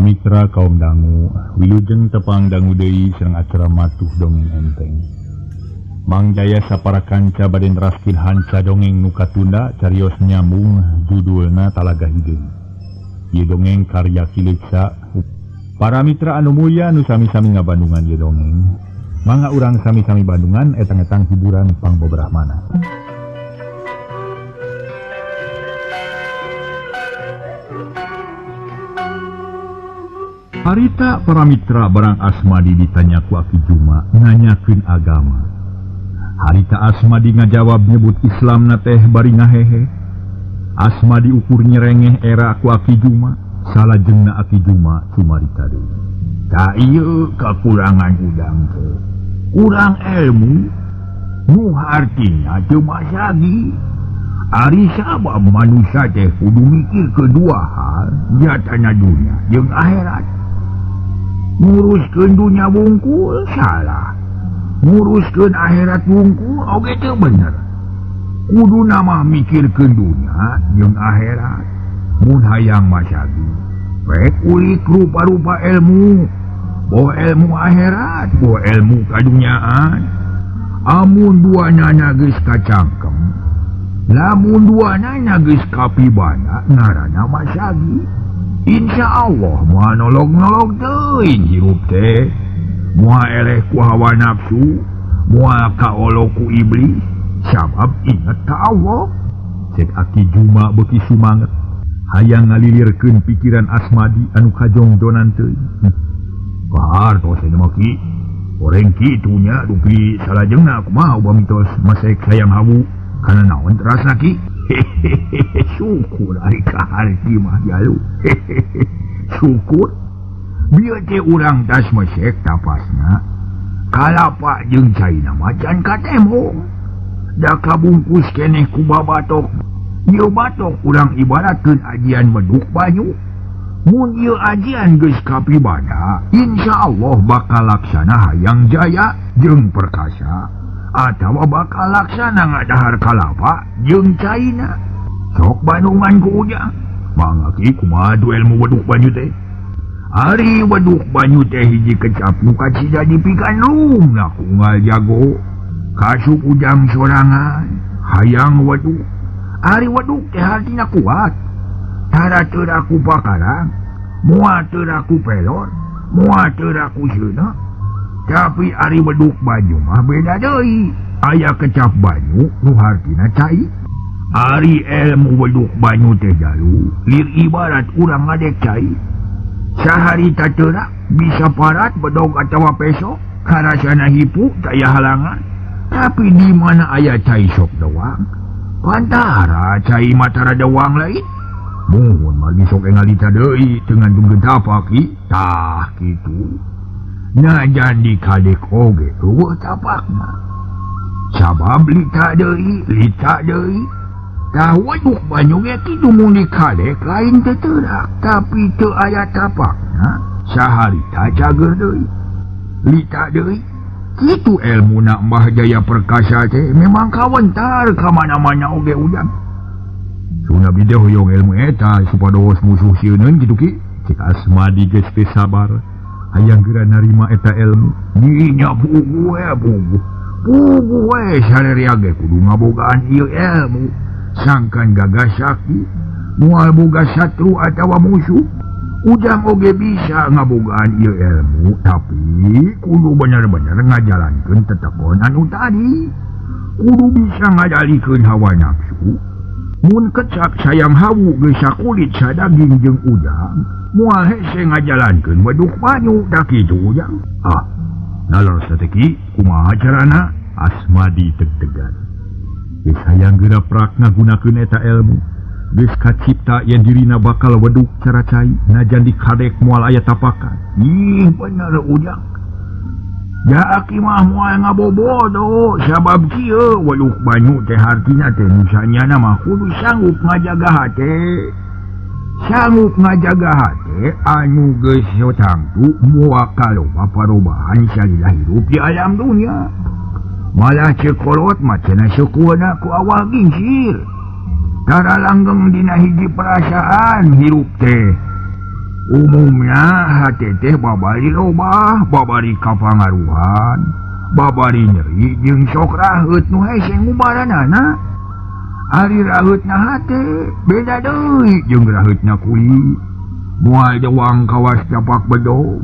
Para mitra kaum dangu, wilujeng tepang dangu deui sareng acara matuh dongeng enteng. Mang Jaya sapara kanca baden raskin hanca dongeng nu katunda carios nyambung judulna Talaga Hideung. Ieu dongeng karya Kileksa. Para mitra anu mulia nu sami-sami ngabandungan ieu dongeng. Mangga urang sami-sami bandungan etang-etang hiburan pangbobrahmana. Harita para mitra barang Asmadi ditanya ku Aki Juma nanyakeun agama. Harita Asmadi ngajawab nyebut Islamna teh bari ngahehe. Asmadi ukur nyerengeh era ku Aki Juma, salajengna Aki Juma cumarita deui. Da ieu kakurangan udang teh. Kurang ilmu nu hartina teu masagi. Ari sabab manusia teh kudu mikir kedua hal, nyatana dunia jeung akhirat. Nguruskeun dunia bungkul salah, nguruskeun akhirat bungkul oge teu bener. Kudu nama mikirkeun dunia jeung akhirat. Mun hayang masagi rek ulik rupa-rupa ilmu, boh ilmu akhirat, boh ilmu kadunyaan. Amun duanana geus kacangkem, lamun duanana geus kapibana ngaranna masagi. Insya Allah moal nolog-nolog teuing hirup teh, moal eleh ku hawa nafsu, moal kaolo ku iblis, sabab inget ka Allah. Cek Aki Juma beuki sumanget, hayang ngalilirkeun pikiran Asmadi anu kajongdonan teuing. Kahar tos anu maki, oreng kitu nya dupi salajengna kumaha umpami tos masek hayang hawu kana naon terasna ki? Hehehe, syukur ari kahar ki mah jalu. Hehehe, syukur. Bieu teh urang tas mesek tapasna kalapa jeung caina macan katembong. Da kabungkus keneh ku babatok. Ieu batok urang ibaratkeun ajian beduk banyu. Mun ieu ajian geus kapibana, insyaallah bakal laksana hayang jaya jeung perkasa. Atawa bakal laksana ngadahar kalapa jeung caina. Sok bandungan ku ujang. Mangaki kumaha tu ilmu waduk banyu teh. Ari waduk banyu teh hiji kecap nu kacida dipikan lumna ku unggal jago. Kasup ujang sorangan hayang waduk. Ari waduk teh hartina kuat. Tara teu raku pakarang, moal teu raku pelor, moal teu raku seuneu. Tapi ari beduk banyu mah beda deui. Aya kecap banyu nu hartina cai. Ari ilmu beduk banyu teh jalu, lir ibarat urang ngadek cai. Saharita teurak bisa parat bedog atawa peso, karasana hipu taya halangan. Tapi di mana aya cai sok doang, pantara cai matara doang lain. Muhun magi sok engalita deui teu ngandung gentapa ki, tah kitu. Najan dikadek oge eueuh tapakna. Sabab lita deui. Tah waduk banyu ge kitu mun dikadek lain teu teurak, tapi teu aya tapakna. Saharita cager deui. Lita deui. Kitu ilmuna Mbah Jaya Perkasa teh memang kawentar ka mana-mana oge ujang. Sunab di hoyong ilmu eta supados musuh sieuneun kitu ki. Cek Asmadi geus teu sabar. Hayang geura narima eta ilmu. Nyinya bugu we sarerea ge kudu ngabogaan ieu ilmu. Sangkan gagah sakti moal boga satru atawa musuh. Ujang oge bisa ngabogaan ieu ilmu, tapi kudu bener-bener ngajalankeun tetekon anu tadi. Kudu bisa ngadalikeun hawa nafsu. Mun kecap sayang hawu geus sakulit sadaging jeung ujang, moal hese ngajalankeun waduk banyu da kitu ujang. Nalor sateki kumaha carana? Asmadi deg-degan. Geus hayang geura prak ngagunakeun eta ilmu. Geus kacipta yen dirina bakal waduk cara cai, najan dikadek moal aya tapakan. Ih bener ujang. Ya aki mah moal ngabobodo, sabab kieu waduk banyu teh hartina teh nusanyana mah kudu sanggup ngajaga hate. Sanggup ngajaga hate anu geus tangtu moal kaloba parobahan salila hirup di alam dunia. Malah cekolot mah cenah syukurna ku awal gingsir. Tara langgeng dina hiji perasaan hirup teh. umumnya hati teh babari lobah babari kapangaruhan babari nyeri jeung sok raheut nu hese ngubaranana ari raheutna hate beda deui jeung raheutna kulit moal jawang kawas capak bedog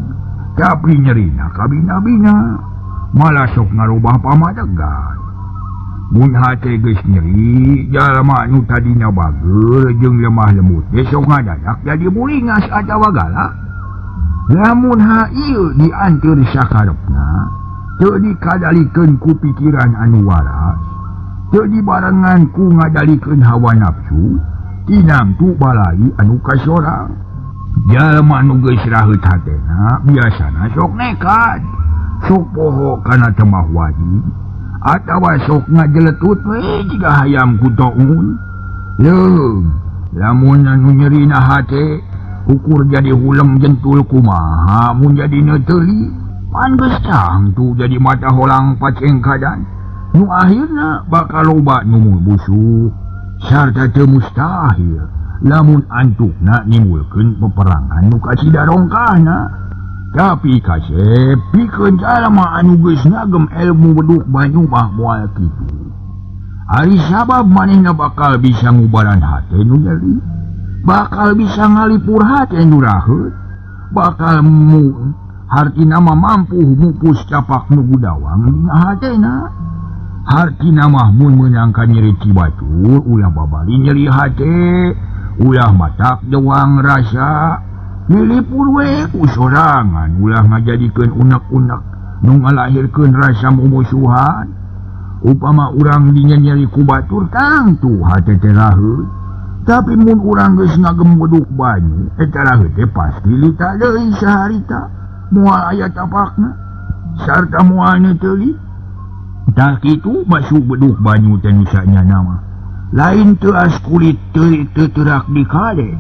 tapi nyerina kabina-bina malah sok ngarubah pamadegan mun hate geus nyeri jalma nu tadinya bageur jeung lemah lembut teh sok ngadadak jadi bulingas atawa galak lamun ieu dianteur sakarepna teu dikadalikeun ku pikiran anu waras teu dibarengan ku ngadalikeun hawa nafsu tinangtu balai anu kasorang jalma nu geus raheut hatena biasana sok nekat sok poho kana teu mah wajib atawa sok ngajeletut we jiga hayam ku toun leung lamun anu nyerina hate ukur jadi huleng jentul kumaha mun jadi neuteuli pan geus cangtu jadi mata holang paceng kadan nu akhirna bakal loba nu busuk sarta teu mustahil lamun antukna nimbulkeun peperangan nu kasidarongkahna tapi kasep pikeun jalma anu geus ngagem ilmu beduk banyu mah moal kitu ari sabab manehna bakal bisa ngubaran hate nu nyeri bakal bisa ngalipur hate nu raheut bakal hartina mah mampu mupus capak nu gudawang dina hatena hartina mah mun meunangkan nyeri cibatur ulah babali nyeri hate ulah matak jawang rasa nilipur we ku sorangan ulah ngajadikeun unek-unek nu ngalahirkeun rasa mumusuhan upama urang dinya nyeri ku batur tangtu hate teh raheut tapi mun urang geus ngagem beduk banyu eta raheut teh pasti lita deui saharita moal aya tapakna sarta moal neuteuli tah kitu masuk beduk banyu teh nu sanyana mah lain teu as kulit teu terak dikade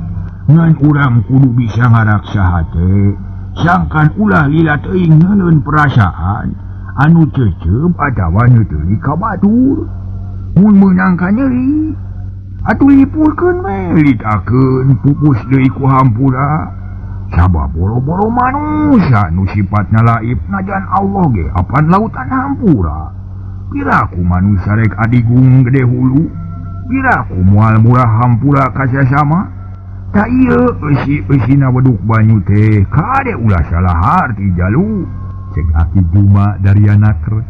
ngan urang kudu bisa ngaraksa hate sangkan ulah lila teuing ngeuleun perasaan anu ceuceup atawa neuteuli ka batur mun meunang ka nyeri atuh lipurkeun we litakeun pupus deui ku hampura sabab boro-boro manusia nu sifatna laib najan Allah ge apan lautan hampura piraku manusia rek adigung gede hulu piraku moal murah hampura kasasama tak iya isi-isina beduk banyu teh kade ulah salah harti jalu cek aki Juma dari anakre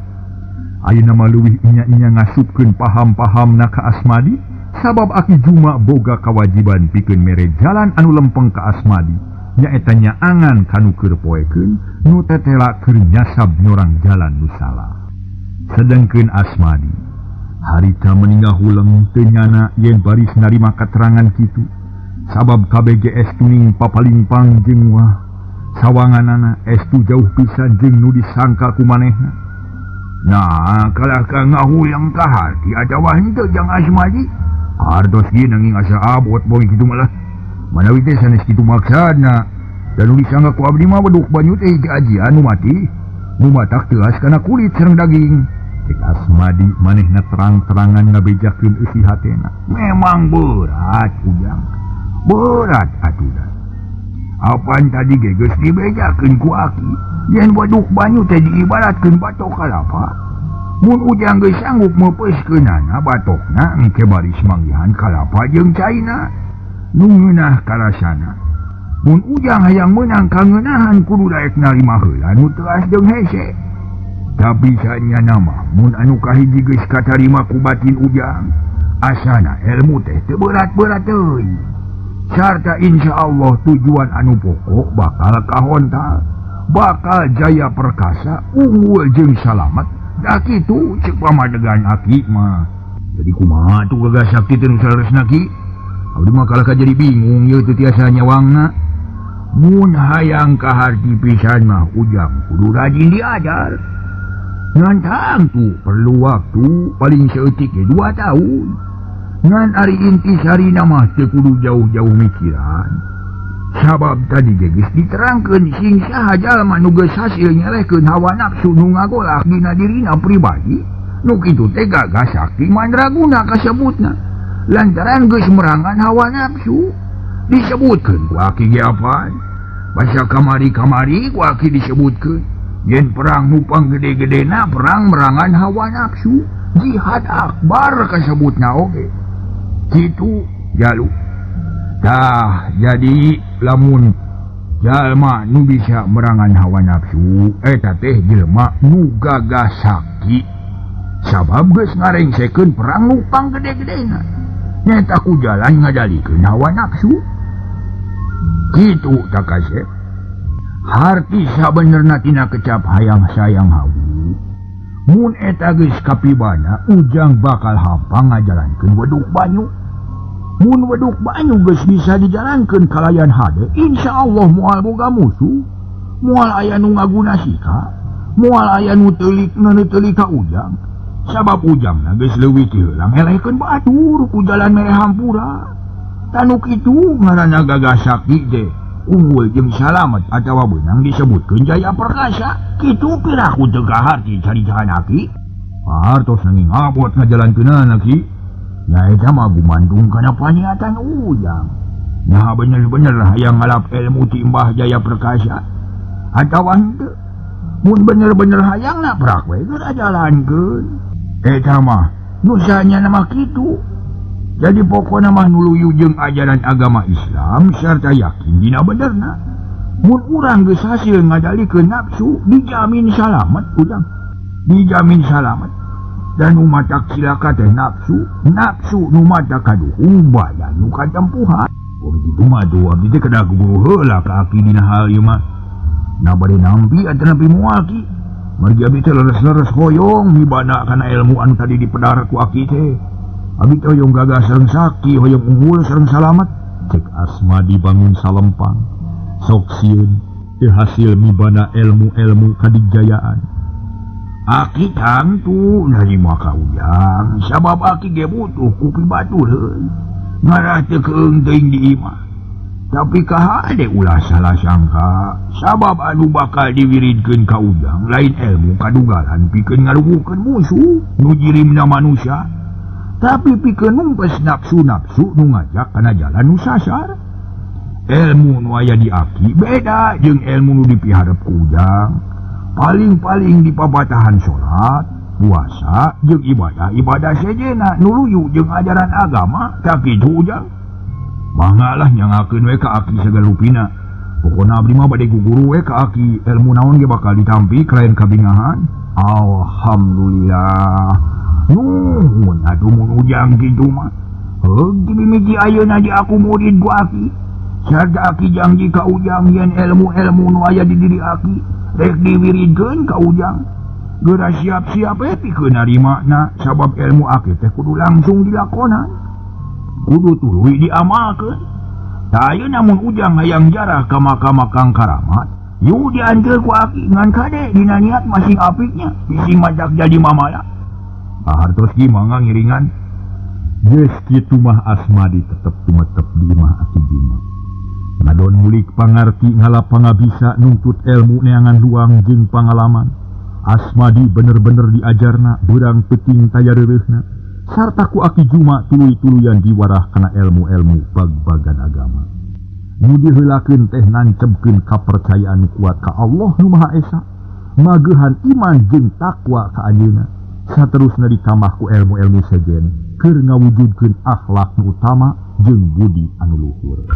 ayeuna mah leuwih inya-inya ngasupkeun paham-paham na ka Asmadi sabab aki Juma boga kewajiban pikeun mere jalan anu lempeng ka Asmadi nyaeta nyaangan kanu keur poekeun nu tetela keur nyasab nyorang jalan nu salah sedengkeun Asmadi harita meninggal huleng teu nyana yen baris narima katerangan kitu sabab KBG estu ning papalimpang jeung wah sawanganana estu jauh pisan jeung nu disangka ku manehna nah kalah ka ngahuyang ka hati atawa henteu jang Asmadi ardos ieu nanging asa abot boy kitu malah manawi teh sanes kitu maksudna dan nu disangka ku abdi mah beduk banyu teh ajian nu mati nu matak teuas kana kulit sareng daging cek Asmadi manehna terang-terangan ngabejakeun isi hatena memang berat ujang berat aturan apaan tadi geus dibejakeun ku aki yen beduk banyu teh diibaratkeun batok kalapa mun ujang geus sanggup meupeskeunana batokna engke baris manggihan kalapa jeung caina nu ngeunah karasana mun ujang hayang meunang kangeunahan kudu daek narima heula nu teuas jeung hese tapi sanyana mah mun anu kahiji geus katarima ku batin ujang asana ilmu teh teu berat-berat teuing sarta insyaallah tujuan anu pokok bakal kahontal bakal jaya perkasa unggul jeung salamet da kitu ceuk pamadegan aki mah jadi kumaha tuh gagas sakti teh nu saresna ki abdi mah kalah jadi bingung ieu teu tiasa nyawangna mun hayang kaharti pisan mah ujang kudu rajin diajar ngan tangtu perlu waktu paling seeutik 2 tahun ngan ari intisarina mah teu kudu jauh-jauh mikiran sabab tadi geus diterangkeun sing saha jalma nu geus hasil nyelehkeun hawa nafsu nu ngagolak dina dirina pribadi nu kitu teh gagas sakti mandraguna kasebutna lantaran geus merangan hawa nafsu disebutkeun ku aki ge apaan bahasa kamari-kamari ku aki disebutkeun yen perang nupang gede-gedena perang merangan hawa nafsu jihad akbar kasebutna oge kitu jalu tah jadi lamun jalma nu bisa merangan hawa nafsu eta teh jelema nu gagah sakti sabab geus ngarengsekeun perang nupang gede-gedena nyata ku jalan ngadalikeun hawa nafsu kitu tak kasep harti sabenerna tina kecap hayang sayang hawu mun eta geus kapibana ujang bakal hampang ngajalankeun weduk banyu mun weduk banyu geus bisa dijalankeun kalayan hade insyaallah moal boga musuh moal aya nu ngaguna sika moal aya nu teulik ka ujang sabab ujangna geus leuwih ti heulang elehkeun batur ku jalan mere hampura tanu kitu ngaranna gagah sakti teh unggul jeung salamet atawa beunang disebutkeun jaya perkasa kitu piraku teu kaharti caritahan aki hartos nanging abot ngajalankeunana ki nya eta mah gumantung kana paniatan ujang nya bener-bener hayang ngalap ilmu ti Mbah Jaya Perkasa atawa henteu mun bener-bener hayang na prak we geus ajalankeun eta mah nu sanyana mah kitu. Jadi pokokna mah nuluyu jeung ajaran agama Islam sarta yakin dina benerna. Mun urang geus hasil ngadalikeun nafsu dijamin salamet ujang. Dijamin salamet. Dan nu matak cilaka teh nafsu nu matak kaduhung badan nu katempuhan. Oh kitu mah tuh abdi teh kada guguru heula ka aki dina hal ieu mah. Na bade nampi atuh nepi moal ki. Margi abdi teh leres-leres hoyong mibana kana ilmu anu tadi dipedar ku aki teh. Abdi teh hoyong gagah sareng sakti, hoyong unggul sareng salamet. Cek Asmadi bangun salempang. Sok sieun teu hasil mibana ilmu-ilmu kadijayaan. Aki tangtu narima ka ujang, sabab aki ge butuh ku pibatur heuh. Ngarah teu keung teuing di imah. Tapi kahade ulah salah sangka, sabab anu bakal diwiridkeun ka ujang lain ilmu kadugalan pikeun ngarugukeun musuh nu jirimna manusia. Tapi pikeun numpes nafsu-nafsu nu ngajak kana jalan nu sasar. Ilmu nu aya di aki beda jeung ilmu nu dipiharep ku ujang. Paling-paling di pabatahan salat, puasa jeung ibadah sejena nu luyu jeung ajaran agama tak kitu ujang. Mangalah nyangakeun we ka aki sagalupina. Pokona abdi mah bade guguru we ka aki ilmu naon ge bakal ditampi kalayan kabingahan. Alhamdulillah. Nuhun atuh mun ujang kitu mah. Heug mimiji ayeuna di aku murid ku aki. Sarta aki janji ka ujang yen ilmu-ilmu nu aya di diri aki rek diwiridkeun ka ujang. Geura siap-siap pikeun narimana sabab ilmu aki teh kudu langsung dilakonan. Kudu tuluy diamalkeun. Da ayeuna mun ujang hayang jarah ka makam-makam karamat, yu dianjeul ku aki ngan kade dina niat masing apiknya bisi majak jadi mamala. Hartos ki mangga ngiringan. Geus kitu mah Asmadi tetep tumetep di imah aki Juma. Ngadon mulik pangarti ngalap pangabisa nuntut ilmu neangan luang jeung pangalaman. Asmadi bener-bener diajarna beurang peuting tayareureusna. Sarta ku aki Juma tuluy-tuluyan diwarah kana ilmu-ilmu bag-bagan agama. Nu diheulakeun teh nancebkeun kapercayaan kuat ka Allah nu Maha Esa, mageuhan iman jeung takwa ka anjeunna. Saterusna ditambah ku ilmu-ilmu sejen keur ngawujudkeun akhlak nu utama jeung budi anu luhur.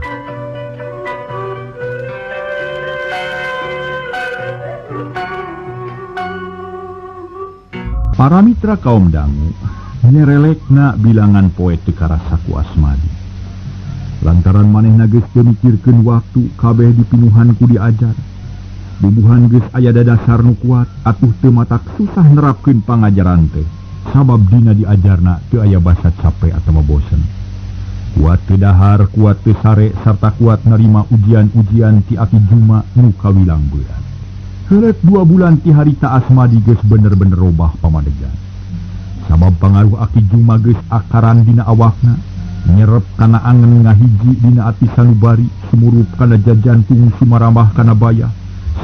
Para mitra kaum dangu nyerelekna bilangan poe teu karasa ku Asmadi. Lantaran manehna geus teu mikirkeun waktu kabeh dipinuhan ku diajar. Bubuhan geus aya dadasar nu kuat atuh teu matak susah nerapkeun pangajaran teh. Sabab dina diajarna teu aya basa capek atawa bosen. Kuat teu dahar, kuat teu sare sarta kuat nerima ujian-ujian ti aki Juma nu kawilang beurang. Heureuh 2 bulan ti harita Asmadi geus bener-bener robah pamadegan. Sabab pangaruh aki Juma geus akaran dina awakna, nyerep kana angen ngahiji dina ati sanubari, sumurup kana jajantung sumarambah kana bayah,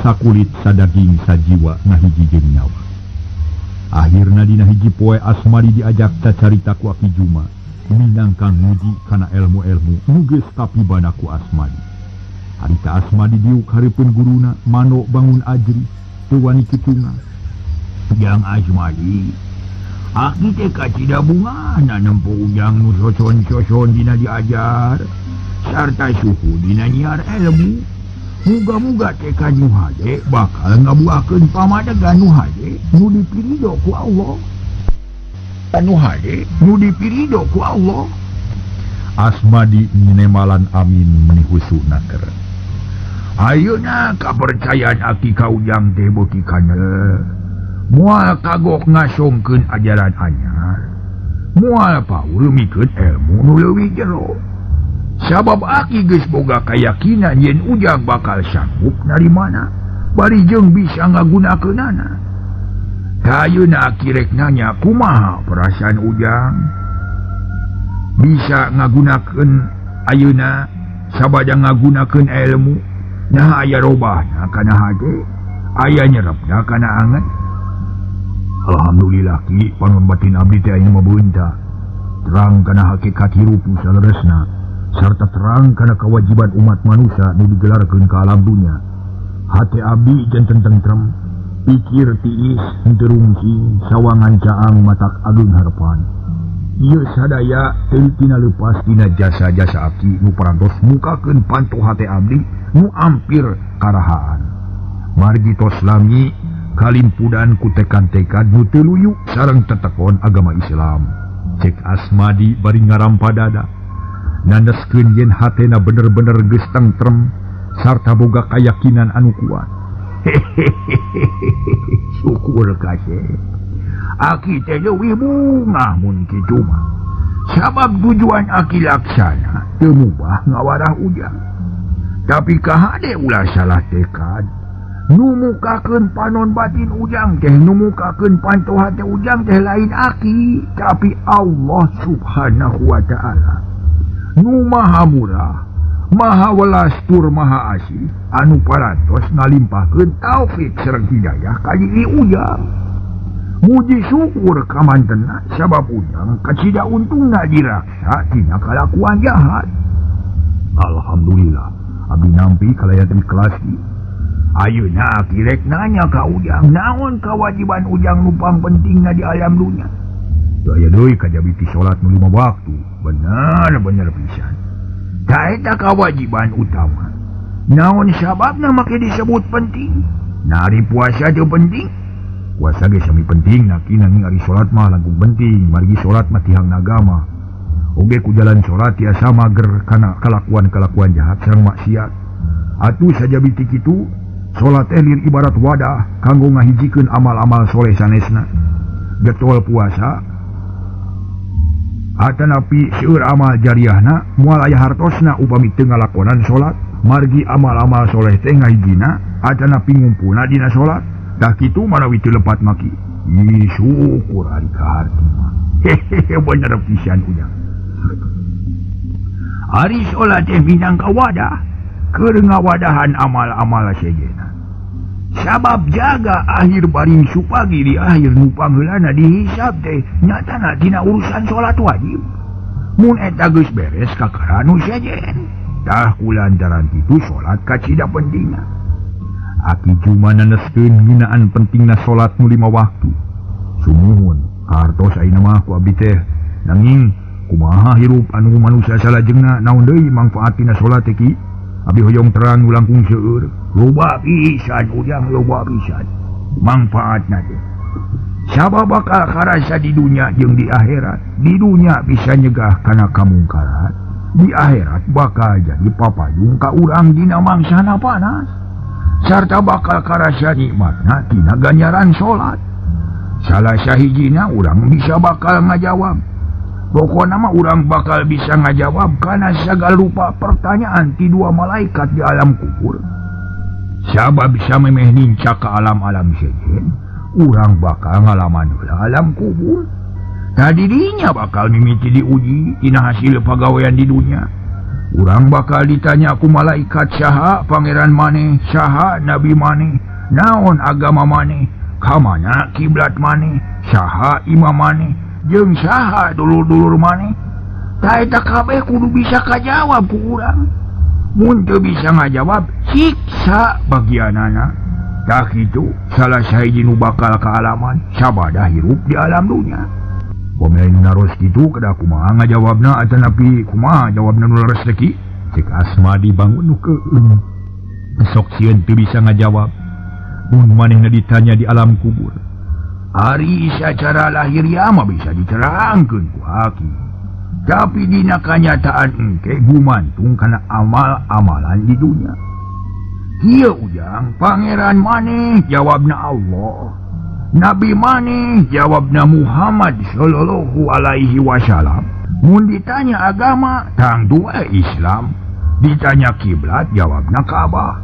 sakulit sadaging sajiwa ngahiji jeung nyawa. Akhirna dina hiji poe Asmadi diajak cacarita ku aki Juma, minangkan nguji kana ilmu-ilmu nu geus kapibana ku Asmadi. Harita Asmadi diuk hareupeun guruna Mano bangun ajri teu wani kitungan. Ujang Asmadi aki teh kacida bungana nempo ujang nu soson-soson dina diajar sarta suhu dina nyiar ilmu. Muga-muga teh kanu hade bakal ngabuakeun pamadegan nu hade nu dipirido ku Allah. Anu hade nu dipirido ku Allah. Asmadi nginemalan amin meni husuna keur. Ayeuna kapercayaan aki ka ujang teh beuki kana moal kagok ngasongkeun ajaran anyar, moal paul mikeun ilmu nu leuwih jero. Sabab aki geus boga kayakinan yen ujang bakal sanggup narimana bari jeung bisa ngagunakeunana. Ayeuna aki rek nanya kumaha perasaan ujang bisa ngagunakeun ayeuna sabada ngagunakeun ilmu. Nah aya robahna kana hade, aya nyerepna kana angan. Alhamdulillah ki panon batin abdi teh aya mabeunta terang kana hakikat hirup nu saleresna sarta terang kana kewajiban umat manusia nu digelarkeun ka alam dunya. Hate abdi janten tentrem, pikir tiis henteu rungsing, sawangan caang matak ageung harepan. Ieu sadaya teu tina leupas tina jasa-jasa aki nu parantos mukakeun panto hate abdi nu ampir karahaan. Margi tos lami kalimpudan ku tekan-tekan nu teu luyu sareng tetekon agama Islam. Cek Asmadi bari ngarampa dada nandeskeun yen hatena bener-bener geus tentrem sarta boga kayakinan anu kuat. Syukur kasih aki teh leuwih bungah mun kitu mah. Sabab tujuan aki laksana teu mubah ngawarah ujang. Tapi kahade ulah salah tekad. Numukakeun panon batin ujang teh, numukakeun panto hate ujang teh lain aki, tapi Allah Subhanahu wa ta'ala nu maha murah, maha welas tur maha asih, anu parantos ngalimpahkeun taufik sareng hidayah ka diri ujang. Muji syukur ka mantena sabab ujang kacida untungna diraksa tina kalakuan jahat. Alhamdulillah abdi nampi kalayat ikhlas. Ayeuna aki rek nanya ka ujang naon kewajiban ujang nu pentingna di alam dunya. Aya deui kajabiti salat nu 5 waktu, bener pisan. Da eta kewajiban utama. Naon sababna make disebut penting? Nari puasa teu penting? Puasa ge sami penting nakina ningali salat mah langkung penting, margi salat mah tihang agama. Oge ku jalan salat tiasa mager kana kalakuan-kalakuan jahat sareng maksiat. Atuh sajabiti kitu salat teh lir ibarat wadah kanggo ngahijikeun amal-amal soleh sanesna. Getol puasa atanapi seueur amal jariahna moal aya hartosna upami teu ngalakonan salat, margi amal-amal soleh teh ngahijina atanapi ngumpulna dina salat. Dah kitu manawi teu lepat maki. Ih syukur ari kaharti mah. Hehehe bener pisan ujang. Ari salat teh minangka wadah keur ngawadahan amal-amal segena. Sabab jaga akhir bari supagi di akhir nu pangheulana dihisab teh nyatana dina urusan salat wajib. Mun eta geus beres kakara nu sejen, tah kulantaran kitu salat kacida pentingna. Aki cuma naneskeun nginaan pentingna salat nu 5 waktu. Sumuhun kartos ayeuna mah ku abdi teh nanging kumaha hirup anu manusia salajengna naon deui mangfaatina salat teh ki? Abi hoyong terang langkung seueur. Loba pisan ujang, loba pisan manfaatna teh. Sabab bakal karasa di dunya jeung di akhirat. Di dunya bisa nyegah kana kamungkaran, di akhirat bakal jadi papayung ka urang dina mangsana panas, sarta bakal karasa nikmatna tina ganjaran salat. Salah sahijina urang bisa bakal ngajawab. Pokokna mah urang bakal bisa ngajawab kana sagala rupa pertanyaan ti 2 malaikat di alam kubur. Sabab bisa memeh ninca ka alam-alam sejen, urang bakal ngalaman heula alam kubur. Tadi dinya bakal mimiti diuji tina hasil pagawean di dunya. Urang bakal ditanya ku malaikat saha pangeran maneh, saha nabi maneh, naon agama maneh, ka mana kiblat maneh, saha imam maneh, jeung saha dulur-dulur maneh. Ta eta kabeh kudu bisa kajawab ku urang. Mun teu bisa ngajawab siksa bagianana. Dah itu salah sahiji nu bakal kaalaman sabada hirup di alam dunia. Pemain naros gitu kedah kumaha ngajawabna atan napi kumaha jawabna nu leres teh ki? Cek Asmadi bangun nu keueung. Sok sieun teu bisa ngajawab. Mun manehna ditanya di alam kubur. Ari secara lahiriah mah bisa diterangkeun ku Aki. Tapi dina kanyataan engke gumantung kana amal-amalan di dunia. Kieu ujang pangeran maneh jawabna Allah. Nabi maneh jawabna Muhammad sallallahu alaihi wasallam. Mun ditanya agama tang dua Islam. Ditanya kiblat jawabna Ka'bah.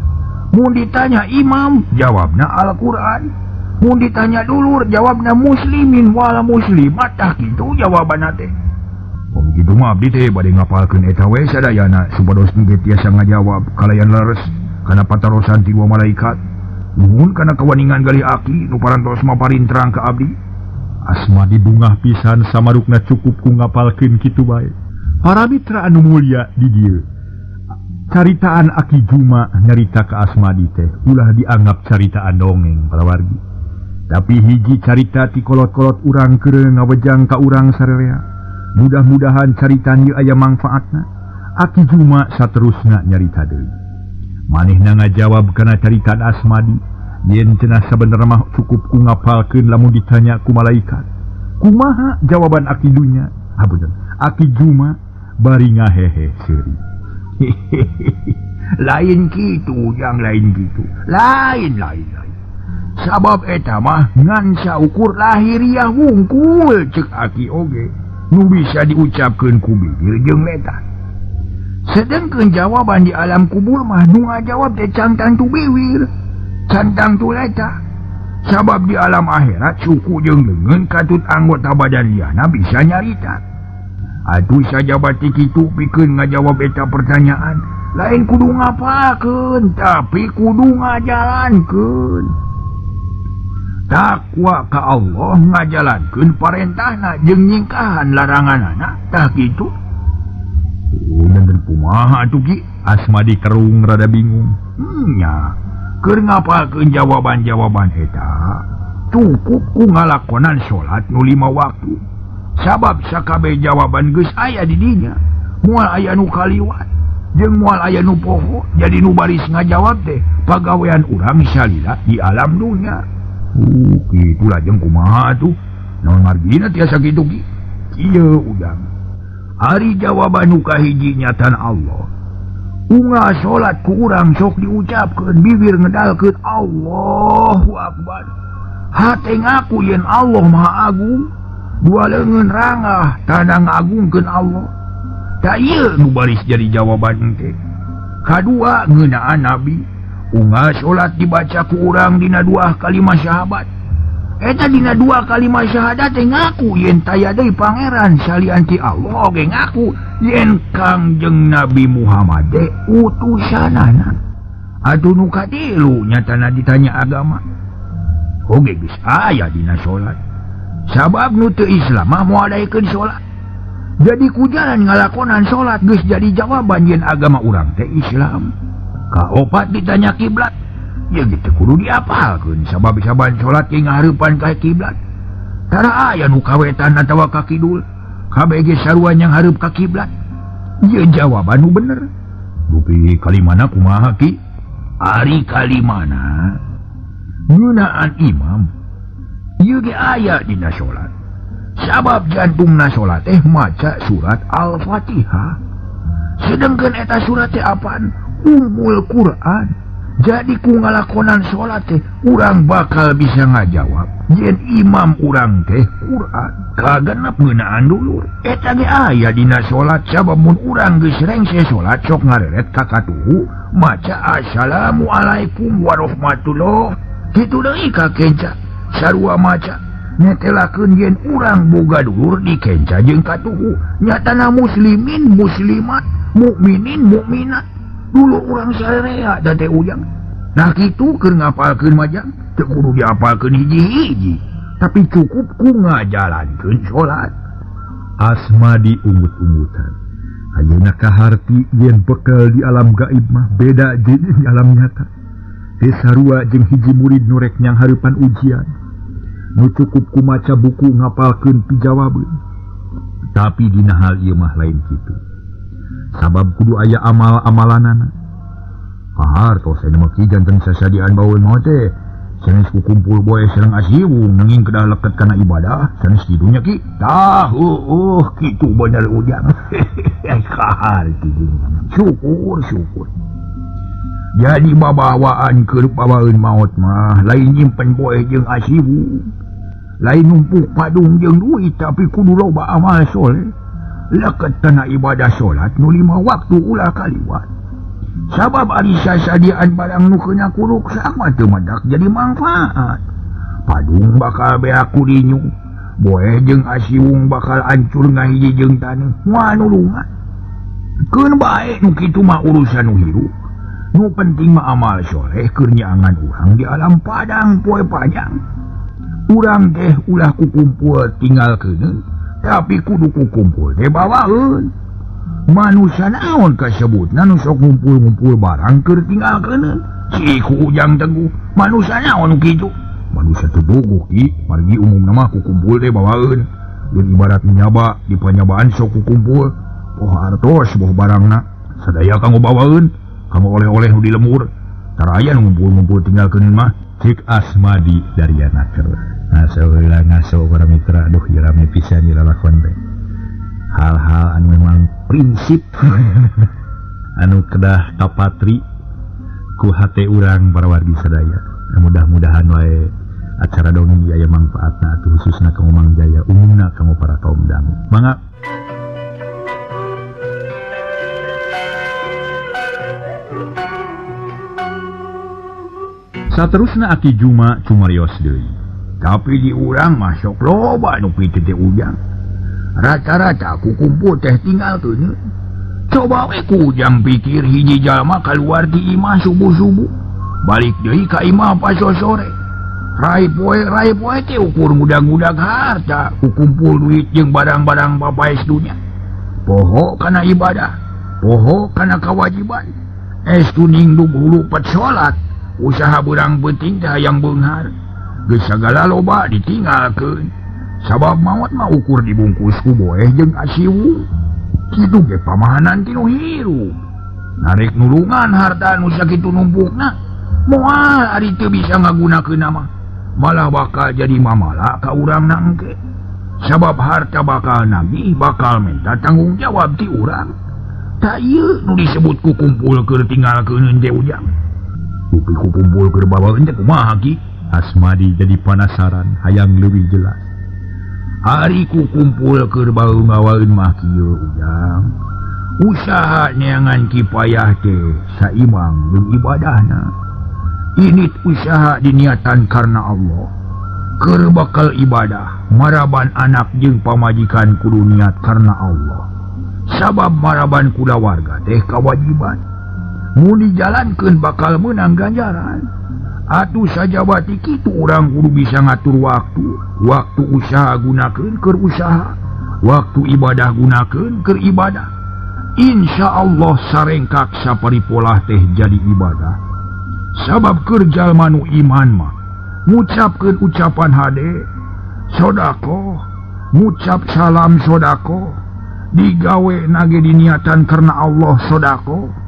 Mun ditanya imam jawabna Al-Qur'an. Mun ditanya dulur jawabna muslimin wal muslimat. Tah kitu jawabanna teh. Om kitu mah abdi teh bade ngapalkeun eta we sadayana supados engke tiasa ngajawab kalayan leres kana patarosan ti dua malaikat. Nuhun kana kawaningan galih Aki nu parantos maparin terang ka abdi. Asmadi bungah pisan samarukna cukup ku ngapalkeun kitu bae. Para mitra anu mulya di dieu. Caritaan Aki Juma nyarita ka Asmadi teh ulah dianggap caritaan dongeng palawargi. Tapi hiji carita ti kolot-kolot urang keur ngawejang ka urang sarerea. Mudah-mudahan carita ieu aya mangfaatna. Aki Juma saterusna nyarita deui. Manehna ngajawab kana carita Asmadi, yen cenah sabenerna mah cukup ku ngapalkeun lamun ditanya ku malaikat. Kumaha jawaban Aki Dunya? Bener. Aki Juma bari ngahehe seuri. Lain kitu, yang lain kitu. Lain. Sabab eta mah ngan saukur lahiriah wungkul cek Aki oge. Nu bisa diucapkeun ku bibir jeung letan. Sedengkeun jawaban di alam kubur mah nu ngajawab teh cantang tu bibir, cantang tu leta. Sabab di alam akhirat suku jeung leungeun katut anggota badan liana bisa nyarita. Atuh sajabat ti kitu pikeun ngajawab eta pertanyaan, lain kudu ngapalkeun tapi kudu ngajalankeun. Takwa ka Allah ngajalankeun parentahna jeung nyingkahan laranganana, tah kitu. Dan kumaha atuh ki? Asmadi kerung rada bingung. Nya, keur ngapalkeun jawaban-jawaban eta, cukup ku ngalakonan salat nu 5 waktu. Sabab sakabeh jawaban geus aya di dinya. Moal aya nu kaliwat, jeung moal aya nu poho, jadi nu baris ngajawab teh pagawean urang salila di alam dunya. Kitu lajeng kumaha atuh? Naon margina tiasa kitu ki? Ieu udang. Hari jawaban nu kahiji nyatan Allah. Unga salat ku urang sok diucapkeun bibir ngedalkeun Allahu Akbar. Hate ngaku yen Allah Maha Agung. Dua leungeun rangah tanda ngagungkeun Allah. Da ieu nu baris jadi jawaban teh. Kadua ngeunaan Nabi. Unga salat dibaca ku urang dina 2 kalimat syahadat. Eta dina 2 kalimat syahadat teh ngaku yen taya deui pangeran salian ti Allah ge ngaku yen Kangjeng Nabi Muhammad teh utusanana. Atuh nu katilu nyatana ditanya agama. Oge geus aya dina salat. Sabab nu teu Islam mah moal daekeun salat. Jadi ku jalan ngalakonan salat geus jadi jawaban yen agama urang teh Islam. Kaopat ditanya kiblat. Ya gitu kudu diapalkeun sabab saban salat ge ngahareupan ka kiblat. Tara aya nu kawetan atawa ka kidul, kabeh ge sarua yang hareup ka kiblat. Ieu jawaban nu bener. Rupi kalimana kumaha ki? Ari kalimana ngeunaan imam. Ieu ge aya dina salat. Sabab jantungna salat teh maca surat Al-Fatihah. Sedengkeun eta surat teh apaan? Ummul Quran. Jadi ku ngalakonan salat teh urang bakal bisa ngajawab yen imam urang teh Quran. Kagenep ngeunaan dulur. Eta ge aya dina salat sabab mun urang geus rengse salat sok ngareret ka katuhu maca assalamualaikum warahmatullah. Kitu deui ka kenca sarua maca netelakeun yen urang boga dulur di kenca jeung katuhu nyatana muslimin muslimat mukminin mukminat. Dulu urang sarerea da teh ujang. Nah kitu keur ngapalkeun majang teu kudu diapalkeun hiji-hiji, tapi cukup ku ngajalankeun salat. Asmadi ungut-ungutan. Ayeuna kaharti yen bekal di alam gaib mah beda jeung di alam nyata. Teu sarua jeung hiji murid nu rek nyang hareupan ujian. Nu cukup ku maca buku ngapalkeun pijawabeun. Tapi dina hal ieu mah lain kitu. Sabab kudu aya amal-amalanana. Kahar tos aya mah ki janten sasadian baeun mah teh. Sanes ku kumpul boe sareng asiwung nanging kedah leket kana ibadah sanes di dunya ki. Kitu bener ujang. Kahar kitu. Syukur. Jadi babawaan keur babaeun maot mah lain nyimpen boe jeung asiwung. Lain numpuk padung jeung duit tapi kudu loba amal soleh. Leket kana ibadah salat nu 5 waktu ulah kaliwat. Sabab ari sasadiaan barang nu kena kuruk sama teu madak jadi manfaat. Padung bakal beak ku dinyu, boe jeung asiwung bakal hancur ngahiji jeung taneuh. Moal nulungan. Keun bae nu kitu mah urusan nu hirup. Nu penting mah amal soleh keur nyaangan urang di alam padang poe panjang. Urang teh ulah kukumpul tinggal keuneun, tapi kudu kukumpul teh bawaeun. Manusia naon kasebutna nu sok ngumpul-ngumpul barang keur tinggal keuneun. Si ku ujang teguh, manusia naon nu kitu? Manusia teu bogoh ki, margi umumna mah kukumpul teh bawaeun. Jeung ibarat menyaba, di panyabaan sok kukumpul. Poh artos boh barangna, sadaya kanggo bawaeun, kanggo oleh-oleh nu di lemur. Taraya nu ngumpul-ngumpul tinggal keuneun mah. Cik Asmadi dari Anaker. Ngaso para mitra, aduh ieu rame pisan ieu lalakon teh. Hal-hal anu memang prinsip anu kedah kapatri ku hate urang para wargi sadaya. Mudah-mudahan wae acara dongeng aya manfaatna atuh khususna kanggo Mang Jaya, umumna kanggo para kaum dangu. Mangga saterusna Aki Juma cumarios deui. Tapi di urang mah sok loba nu piti teh ujang. Rata-rata ku kumpul teh tinggal keuneun. Coba we ku ujang pikir hiji jalma kaluar di imah subuh-subuh. Balik deui ka imah pas sore. Rai poe teh ukur ngudag-ngudag harta, ku kumpul duit jeung barang-barang bapaes dunya. Poho kana ibadah, poho kana kewajiban. Estu ningdug hulu pet salat, usaha beurang penting teh hayang beunghar. Geus sagala loba ditinggalkeun. Sabab maot mah ukur dibungkus ku boeh jeung asiwung. Kitu ge pamahanan tinu hirup. Narek nulungan harta nu sakitu numpukna, moal ari teu bisa ngagunakeunna mah malah bakal jadi mamala ka urangna engke. Sabab harta bakal nagih, bakal minta tanggung jawab ti urang. Da ieu nu disebut ku kumpul keur tinggal keuneun teh ujang. Upi ku kumpul keur bawaeun teh kumaha ki? Asmadi jadi penasaran hayang leuwih jelas. Hari ku kumpul keur baeung ngawaeun mah kieu ujang. Usaha neangan kipayah teh saimbang jeung ibadahna. Init usaha diniatan karena Allah. Keur bakal ibadah, maraban anak jeung pamajikan kudu niat karena Allah. Sabab maraban kulawarga teh kawajiban. Mun dijalankeun bakal meunang ganjaran. Atuh sajabati kitu urang kudu bisa ngatur waktu. Waktu usaha gunakeun keur usaha, waktu ibadah gunakeun keur ibadah. Insyaallah sarengkak saparipolah teh jadi ibadah. Sabab keur jalma nu iman mah ngucapkeun ucapan hade, sodaqoh, ngucap salam sodaqoh, digawe nage diniatan karena Allah sodaqoh.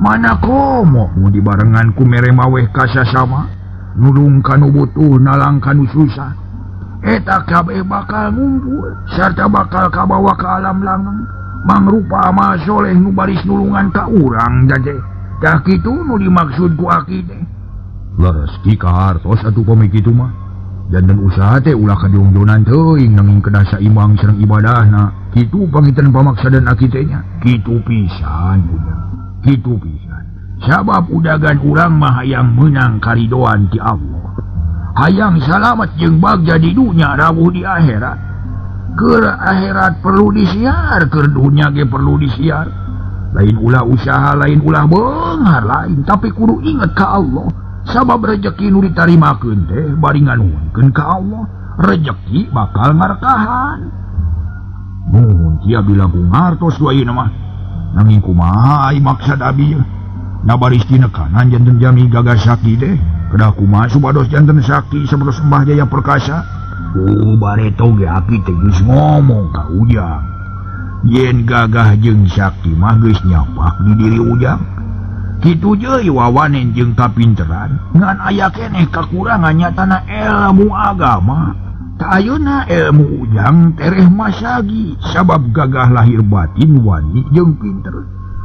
Mana komo mau dibarengan ku mere maweh kasasama, nulung kanu butuh nalang kanu susah. Eta kabeh bakal ngumpul sarta bakal kabawa ka alam langgeng mangrupa amal soleh nu baris nulungan ka urang jade. Dah kitu nu dimaksud ku aki teh. Leres ki ka hartos atuh pami kitu mah. Janten usaha teh ulah kadungdonan teuing nanging kedah saimbang sareng ibadahna. Kitu pangitan pamaksadan aki teh nya. Kitu pisan udang. Kitu pisan. Sabab udagan urang mah hayang meunang karidoan ti Allah. Hayang salamet jeung bagja di dunya rawuh di akhirat. Keur akhirat perlu disiar, keur dunya ge perlu disiar. Lain ulah usaha, lain ulah beunghar lain, tapi kudu inget ka Allah. Sabab rejeki nu ditarimakeun teh bari nganuhunkeun ka Allah, rejeki bakal ngarekahan. Nuhun tia bilang ku ngartos du ayeuna mah. nanging kumaha ai maksad abi nabaris tina kanan janten jami gagas sakti deh kedah kumaha supados janten sakti sabados Mbah Jaya Perkasa bareto ge aki teh geus ngomong ka Ujang yen gagah jeung sakti mah geus nyapak di diri Ujang kitu deui wawanen jeung kapinteran ngan aya keneh kakurangan nyatana ilmu agama. Ayeuna ilmu Ujang tereh masagi sabab gagah lahir batin wani jeung pinter.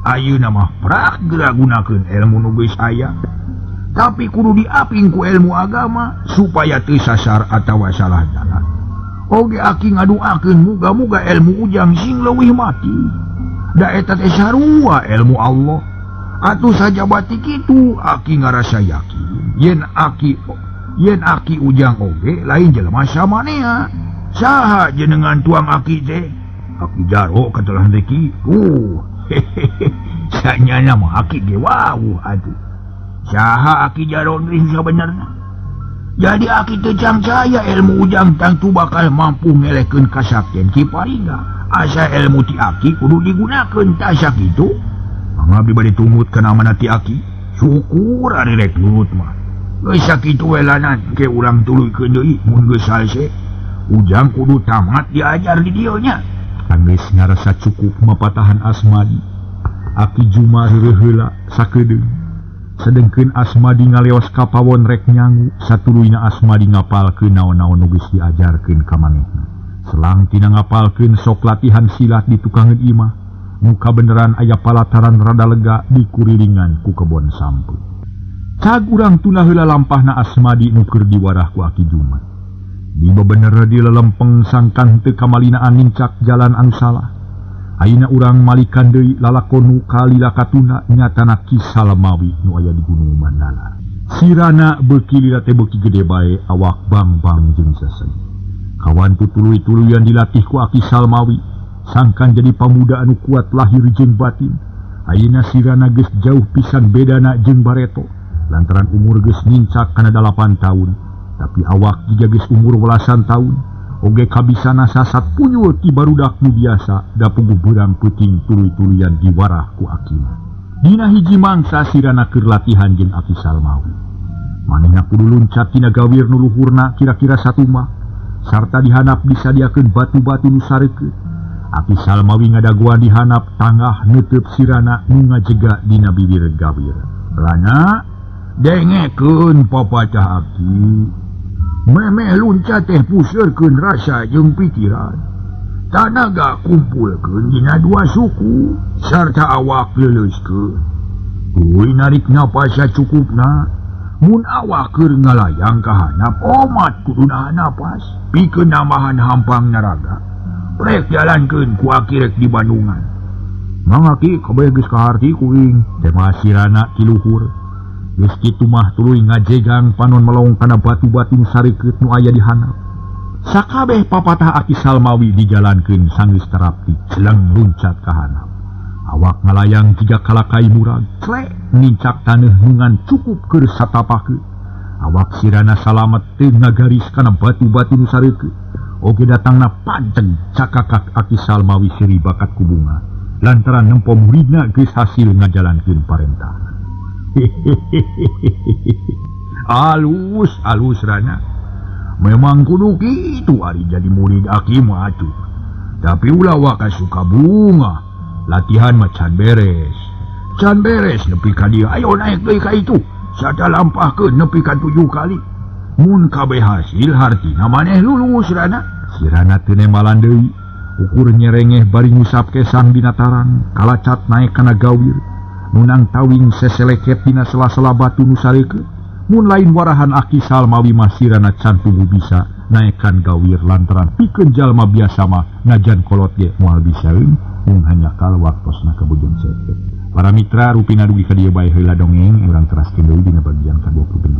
Ayeuna mah prak gunakeun ilmu nu geus aya. Tapi kudu diaping ku ilmu agama supaya teu sasar atawa salah jalan. Oge aki ngaduakeun muga-muga ilmu Ujang sing leuwih mati. Da eta teh sarua ilmu Allah. Atuh saja batik kitu aki ngarasa yakin yen aki Ujang oge lain jelema samanea. Saha jenengan tuang aki teh? Aki Jaro katelah teh kitu. Sanyana mah aki ge wawuh atuh. Saha aki Jaro teh sabenerna? Jadi aki teu cangcaya ilmu Ujang tangtu bakal mampu ngelehkeun kasaktian Kiparinga. Asa ilmu ti aki kudu digunakeun tah sakitu. Mangabdi bade tumut kana mana ti aki. Syukur ari rek nurut mah. Geus sakitu we lanan ke urang tuluykeun deui mun geus salse Ujang kudu tamat diajar di dieu nya. Geus ngarasa cukup mapatahan Asmadi. Aki Juma heureuh heula sakedeung. Sedengkeun Asmadi ngaleos ka pawon rek nyangu, satuluyna Asmadi ngapalkeun naon-naon nu geus diajarkeun ka manehna. Selang tina ngapalkeun sok latihan silat di tukangeun imah. Muka beneran aya palataran rada lega di kurilingan ku kebon sampeu. Cag urang tuna heula lampahna Asmadi nu keur diwarah ku Aki Juma. Di bebener di lelempeng sangkan teu kamalinaan nincak jalan anu salah. Ayeuna urang malikan deui lalakon nu kalila katuna nyatana Ki Salmawi nu aya di Gunung Mandala. Sirana beuki lila teh beuki gede bae awak bang-bang jeung sesei. Kawan tutuluy-tuluyan dilatih ku Aki Salmawi. Sangkan jadi pamuda anu kuat lahir jeung batin. Ayeuna sirana geus jauh pisan bedana jeung Bareto. Lantaran umur geus nincak kana 8 tahun. Tapi awak juga geus umur belasan tahun. Oge kabisana sasat punyul ti barudak nu biasa da puguh beurang peuting tuluy-tuluyan diwarah ku akina. Dina hiji mangsa sirana keur latihan jeung Aki Salmawi. Manehna kudu luncat tina gawir nu luhurna kira-kira 1 mah. Sarta dihanap disadiakeun batu-batu nu sareukeut. Aki Salmawi ngadaguan dihanap tangah neuteub sirana nu ngajega dina bibir gawir. Rana dengekeun papacah Aki. Memeh luncat teh puseurkeun rasa jeung pikiran. Tanaga kumpulkeun dina 2 suku sarta awak leuleuskeun. Tuluy narik napas sacukupna. Mun awak keur ngalayang ka handap omat kudu nahan napas pikeun nambahan hampang naraga. Rek jalankeun ku Aki rek di Bandungan. Mang Aki kabeh geus kaharti kuing tema sirana ti luhur. Geus kitu mah tuluy ngajegang panon melong kana batu-batu sareukeut nu aya di handap. Sakabeh papatah Aki Salmawi dijalankeun sanggeus terapti celang luncat ka handap. Awak ngalayang 3 kalakai murag clek nincak taneuh nungan cukup keur satapakeun. Awak sirana salamet teu ngagaris kana batu-batu nu sareukeut. Oge datangna panteng cakakak Aki Salmawi seri bakat ku bunga. Lantaran nempo muridna geus hasil ngajalankeun parentah. Alus Rana. Memang kudu kitu ari jadi murid Aki mah atuh. Tapi ulah waka suka bunga. Latihan mah can beres. Can beres nepi ka dieu ayo naik deui ka itu. Sada lampahkeun nepi ka 7 kali. Mun kabeh hasil hartina maneh lulus Rana. Sirana teu nemalan deui. Ukur nyerengeh bari ngusap kesang dina tarang, kalacat naik kana gawir. Nunang tawing seseleket dina sela-sela batu nu sareukeut. Mun lain warahan Aki Salmawi mah sirana can tubuh bisa naikkan gawir lantaran pikeun jalma biasa mah najan kolot ge moal bisa mun hanya kal waktosna kabujung seket. Para mitra rupina dugi ka dieu bae heula dongeng urang teraskeun deui dina bagian ka-20.